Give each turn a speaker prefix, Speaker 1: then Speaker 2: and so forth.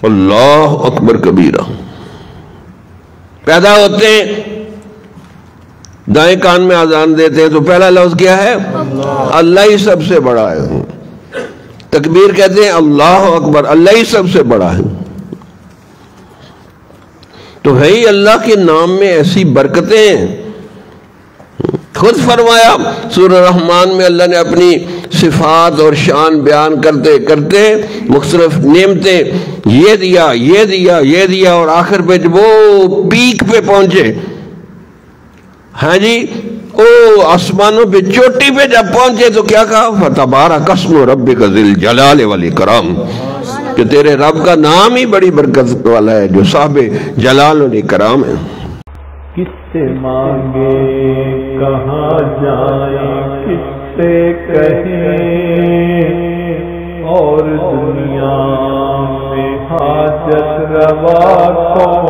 Speaker 1: اللہ اکبر کبیرہ. پیدا ہوتے ہیں دائیں کان میں اذان دیتے ہیں تو پہلا لفظ کیا ہے؟ اللہ ہی سب سے بڑا ہے. تکبیر کہتے ہیں اللہ اکبر، اللہ ہی سب سے بڑا ہے. تو ہے ہی اللہ کے نام میں ایسی برکتیں ہیں. خود فرمایا سورہ رحمان میں اللہ نے اپنی صفات اور شان بیان کرتے کرتے مختلف نعمتیں یہ دیا یہ دیا یہ دیا، اور آخر پہ جب وہ پیک پہ پہنچے، ہاں جی، او آسمانوں پہ چوٹی پہ جب پہنچے تو کیا کہا؟ فَتَبَارَكَ اسْمُ رَبِّكَ ذِي الْجَلَالِ وَالْإِكْرَامِ، کہ تیرے رب کا نام ہی بڑی برکت والا ہے جو صاحب جلال و اکرام ہے.
Speaker 2: کس سے مانگے کہاں جائیں کس سے کہیں، اور دنیا میں حاجت روا کون